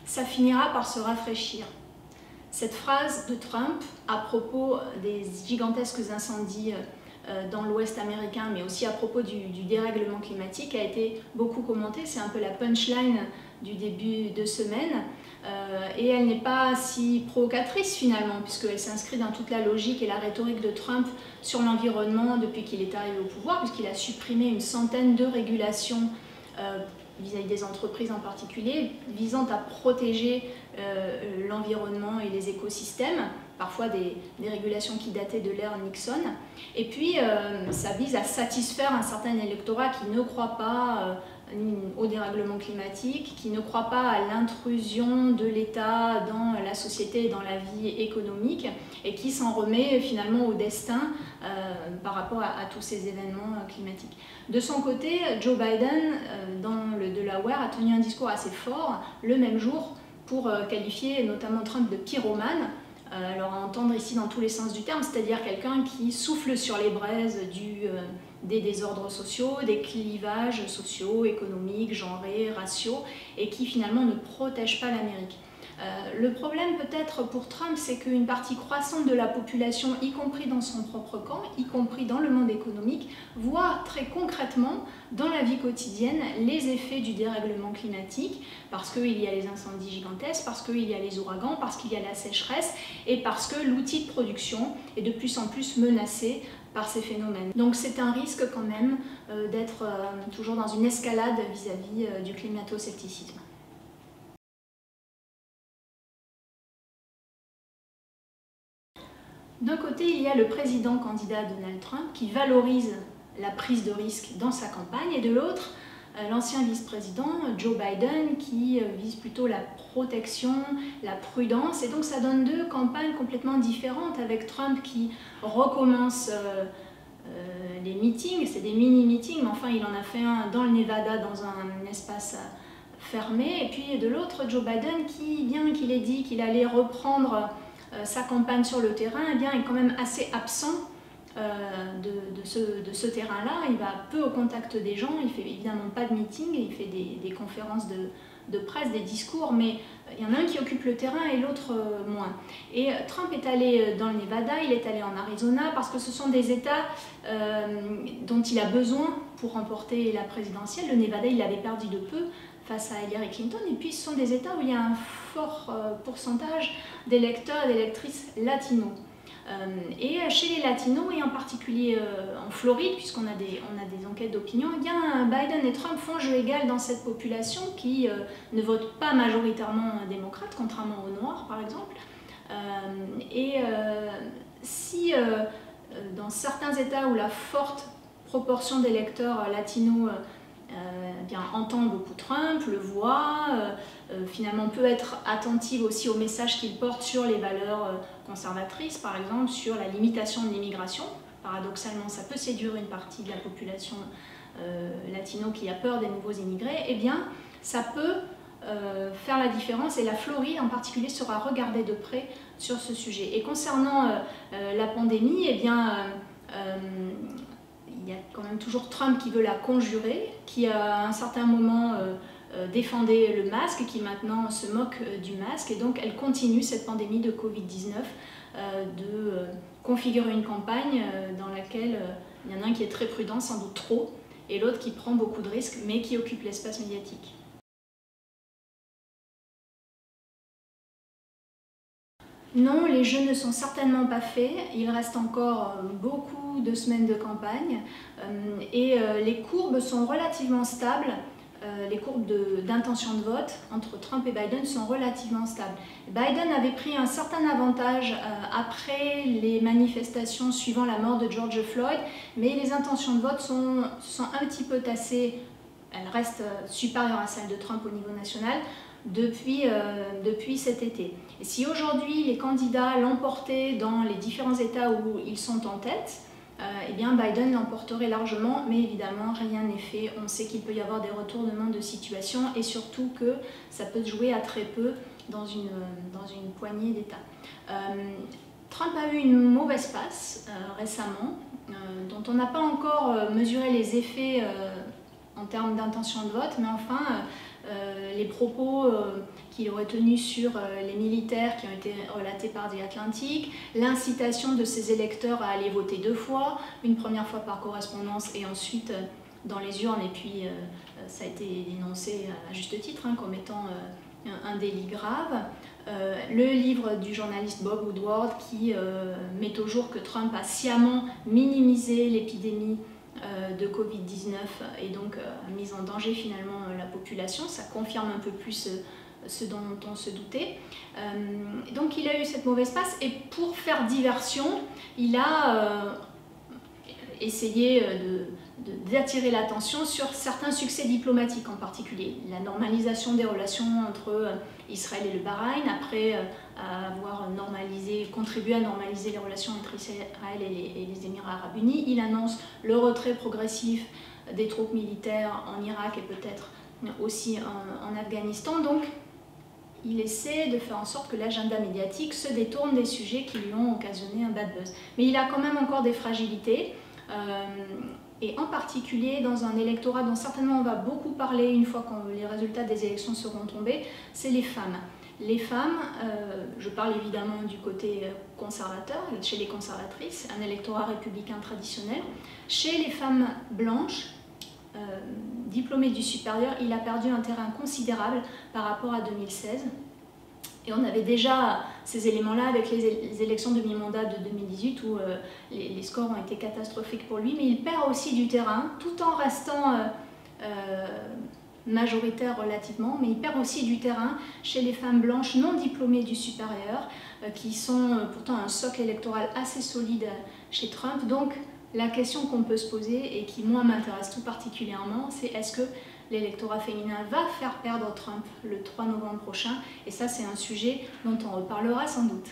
Ça finira par se rafraîchir. Cette phrase de Trump à propos des gigantesques incendies dans l'Ouest américain, mais aussi à propos du dérèglement climatique, a été beaucoup commentée. C'est un peu la punchline du début de semaine. Et elle n'est pas si provocatrice finalement, puisqu'elle s'inscrit dans toute la logique et la rhétorique de Trump sur l'environnement depuis qu'il est arrivé au pouvoir, puisqu'il a supprimé une centaine de régulations vis-à-vis des entreprises en particulier, visant à protéger l'environnement et les écosystèmes, parfois des régulations qui dataient de l'ère Nixon. Et puis, ça vise à satisfaire un certain électorat qui ne croit pas au dérèglement climatique, qui ne croit pas à l'intrusion de l'État dans la société et dans la vie économique, et qui s'en remet finalement au destin par rapport à tous ces événements climatiques. De son côté, Joe Biden, dans le Delaware, a tenu un discours assez fort le même jour pour qualifier notamment Trump de pyromane. Alors à entendre ici dans tous les sens du terme, c'est-à-dire quelqu'un qui souffle sur les braises des désordres sociaux, des clivages sociaux, économiques, genrés, raciaux, et qui finalement ne protège pas l'Amérique. Le problème peut-être pour Trump, c'est qu'une partie croissante de la population, y compris dans son propre camp, y compris dans le monde économique, voit très concrètement dans la vie quotidienne les effets du dérèglement climatique, parce qu'il y a les incendies gigantesques, parce qu'il y a les ouragans, parce qu'il y a la sécheresse, et parce que l'outil de production est de plus en plus menacé par ces phénomènes. Donc c'est un risque quand même d'être toujours dans une escalade vis-à-vis du climato-scepticisme. D'un côté, il y a le président candidat Donald Trump qui valorise la prise de risque dans sa campagne, et de l'autre, l'ancien vice-président Joe Biden qui vise plutôt la protection, la prudence, et donc ça donne deux campagnes complètement différentes, avec Trump qui recommence les meetings, c'est des mini-meetings, mais enfin il en a fait un dans le Nevada dans un espace fermé, et puis de l'autre Joe Biden qui, bien qu'il ait dit qu'il allait reprendre sa campagne sur le terrain, eh bien, est quand même assez absent de ce terrain-là. Il va peu au contact des gens, il ne fait évidemment pas de meeting, il fait des conférences de presse, des discours, mais il y en a un qui occupe le terrain et l'autre moins. Et Trump est allé dans le Nevada, il est allé en Arizona, parce que ce sont des États dont il a besoin pour remporter la présidentielle. Le Nevada, il l'avait perdu de peu face à Hillary Clinton, et puis ce sont des États où il y a un fort pourcentage d'électeurs et d'électrices latinos. Et chez les latinos, et en particulier en Floride, puisqu'on a des enquêtes d'opinion, eh bien Biden et Trump font jeu égal dans cette population qui ne vote pas majoritairement démocrate, contrairement aux Noirs par exemple. Si dans certains États où la forte proportion d'électeurs latinos entend beaucoup Trump, le voit, finalement peut être attentive aussi au message qu'il porte sur les valeurs conservatrices, par exemple sur la limitation de l'immigration. Paradoxalement, ça peut séduire une partie de la population latino qui a peur des nouveaux immigrés. Eh bien, ça peut faire la différence, et la Floride en particulier sera regardée de près sur ce sujet. Et concernant la pandémie, eh bien, il y a quand même toujours Trump qui veut la conjurer, qui à un certain moment défendait le masque, qui maintenant se moque du masque, et donc elle continue cette pandémie de Covid-19 de configurer une campagne dans laquelle il y en a un qui est très prudent, sans doute trop, et l'autre qui prend beaucoup de risques mais qui occupe l'espace médiatique. Non, les jeux ne sont certainement pas faits, il reste encore beaucoup de semaines de campagne et les courbes sont relativement stables, les courbes d'intention de vote entre Trump et Biden sont relativement stables. Biden avait pris un certain avantage après les manifestations suivant la mort de George Floyd, mais les intentions de vote sont un petit peu tassées, elles restent supérieures à celles de Trump au niveau national, depuis cet été. Et si aujourd'hui les candidats l'emportaient dans les différents États où ils sont en tête, eh bien Biden l'emporterait largement, mais évidemment rien n'est fait. On sait qu'il peut y avoir des retournements de situation et surtout que ça peut se jouer à très peu dans une poignée d'États. Trump a eu une mauvaise passe récemment, dont on n'a pas encore mesuré les effets en termes d'intention de vote, mais enfin, les propos qu'il aurait tenus sur les militaires qui ont été relatés par The Atlantic, l'incitation de ses électeurs à aller voter 2 fois, une première fois par correspondance et ensuite dans les urnes, et puis ça a été dénoncé à juste titre comme étant un délit grave. Le livre du journaliste Bob Woodward qui met au jour que Trump a sciemment minimisé l'épidémie de Covid-19 et donc a mis en danger finalement la population. Ça confirme un peu plus ce dont on se doutait. Donc il a eu cette mauvaise passe et pour faire diversion, il a essayé d'attirer l'attention sur certains succès diplomatiques en particulier. La normalisation des relations entre Israël et le Bahreïn, après avoir contribué à normaliser les relations entre Israël et les Émirats arabes unis, il annonce le retrait progressif des troupes militaires en Irak et peut-être aussi en Afghanistan. Donc il essaie de faire en sorte que l'agenda médiatique se détourne des sujets qui lui ont occasionné un bad buzz. Mais il a quand même encore des fragilités. Et en particulier dans un électorat dont certainement on va beaucoup parler une fois que les résultats des élections seront tombés, c'est les femmes. Les femmes, je parle évidemment du côté conservateur, chez les conservatrices, un électorat républicain traditionnel. Chez les femmes blanches, diplômées du supérieur, il a perdu un terrain considérable par rapport à 2016. Et on avait déjà ces éléments-là avec les élections de mi-mandat de 2018 où les scores ont été catastrophiques pour lui, mais il perd aussi du terrain tout en restant majoritaire relativement, mais il perd aussi du terrain chez les femmes blanches non diplômées du supérieur qui sont pourtant un socle électoral assez solide chez Trump. Donc la question qu'on peut se poser et qui moi m'intéresse tout particulièrement, c'est est-ce que l'électorat féminin va faire perdre Trump le 3 novembre prochain, et ça c'est un sujet dont on reparlera sans doute.